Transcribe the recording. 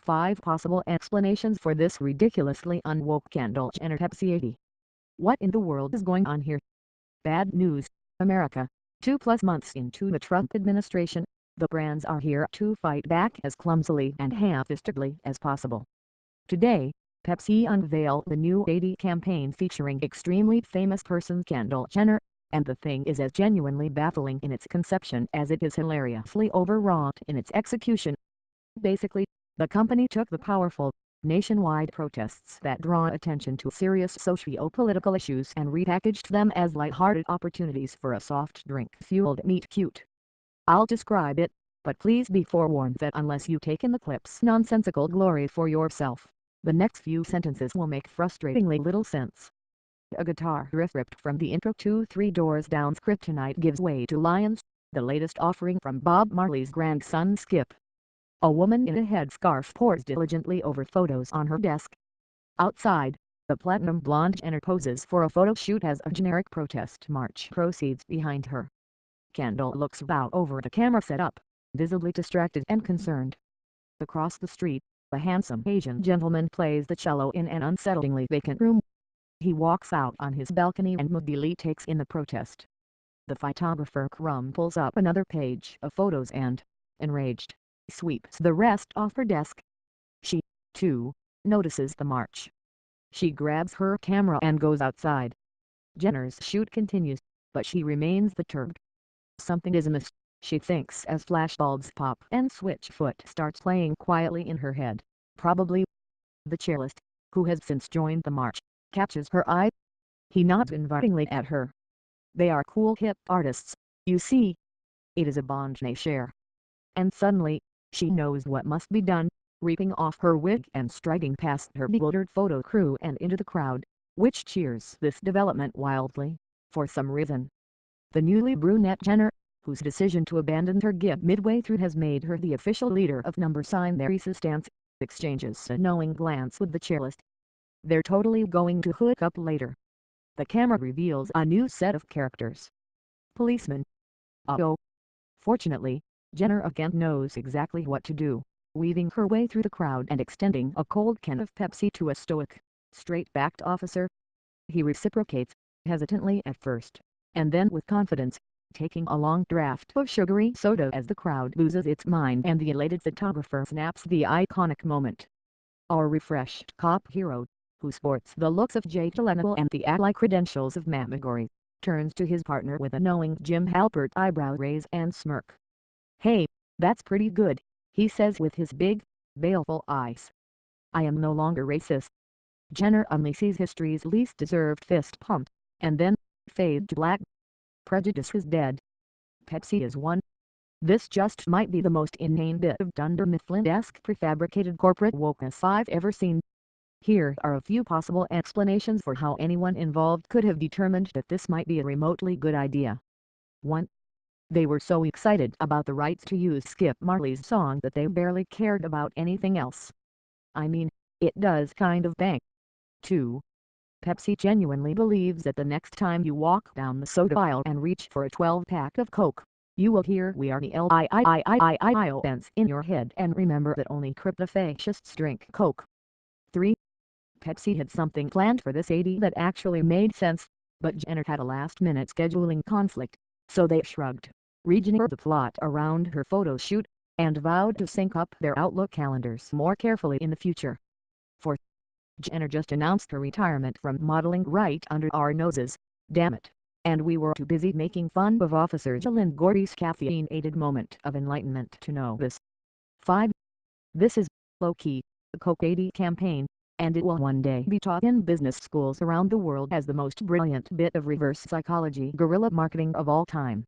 5 possible explanations for this ridiculously unwoke Kendall Jenner Pepsi 80. What in the world is going on here? Bad news, America. 2+ months into the Trump administration, the brands are here to fight back as clumsily and ham-fistedly as possible. Today, Pepsi unveiled the new 80 campaign featuring extremely famous person Kendall Jenner, and the thing is as genuinely baffling in its conception as it is hilariously overwrought in its execution. Basically, the company took the powerful, nationwide protests that draw attention to serious socio-political issues and repackaged them as light-hearted opportunities for a soft drink-fueled meet-cute. I'll describe it, but please be forewarned that unless you take in the clip's nonsensical glory for yourself, the next few sentences will make frustratingly little sense. A guitar riff ripped from the intro to Three Doors Down's Kryptonite gives way to Lions, the latest offering from Bob Marley's grandson Skip. A woman in a headscarf pores diligently over photos on her desk. Outside, the platinum blonde Jenner poses for a photo shoot as a generic protest march proceeds behind her. Kendall looks out over the camera setup, visibly distracted and concerned. Across the street, a handsome Asian gentleman plays the cello in an unsettlingly vacant room. He walks out on his balcony and moodily takes in the protest. The photographer crumples up another page of photos and, enraged, sweeps the rest off her desk. She, too, notices the march. She grabs her camera and goes outside. Jenner's shoot continues, but she remains perturbed. Something is amiss, she thinks as flashbulbs pop and Switchfoot starts playing quietly in her head. Probably. The cellist, who has since joined the march, catches her eye. He nods invitingly at her. They are cool hip artists, you see. It is a bond they share. And suddenly, she knows what must be done, ripping off her wig and striding past her bewildered photo crew and into the crowd, which cheers this development wildly, for some reason. The newly brunette Jenner, whose decision to abandon her gig midway through has made her the official leader of their resistance, exchanges a knowing glance with the cellist. They're totally going to hook up later. The camera reveals a new set of characters. Policemen. Oh. Fortunately, Jenner again knows exactly what to do, weaving her way through the crowd and extending a cold can of Pepsi to a stoic, straight-backed officer. He reciprocates, hesitantly at first, and then with confidence, taking a long draught of sugary soda as the crowd loses its mind and the elated photographer snaps the iconic moment. Our refreshed cop hero, who sports the looks of Jake Gyllenhaal and the ally credentials of Mamagori, turns to his partner with a knowing Jim Halpert eyebrow raise and smirk. "Hey, that's pretty good," he says with his big, baleful eyes. "I am no longer racist." Jenner unleashes history's least deserved fist pump, and then, fade to black. Prejudice is dead. Pepsi is won. This just might be the most inane bit of Dunder Mifflin-esque prefabricated corporate wokeness I've ever seen. Here are a few possible explanations for how anyone involved could have determined that this might be a remotely good idea. 1. They were so excited about the rights to use Skip Marley's song that they barely cared about anything else. I mean, it does kind of bang. 2. Pepsi genuinely believes that the next time you walk down the soda aisle and reach for a 12-pack of Coke, you will hear "We are the Lions" in your head and remember that only crypto-fascists drink Coke. 3. Pepsi had something planned for this 80 that actually made sense, but Jenner had a last-minute scheduling conflict, so they shrugged, rejigging the plot around her photo shoot, and vowed to sync up their Outlook calendars more carefully in the future. 4. Jenner just announced her retirement from modeling right under our noses, damn it, and we were too busy making fun of Officer Jalen Gordy's caffeine-aided moment of enlightenment to notice. 5. This is, low-key, the Coke 80 campaign, and it will one day be taught in business schools around the world as the most brilliant bit of reverse psychology guerrilla marketing of all time.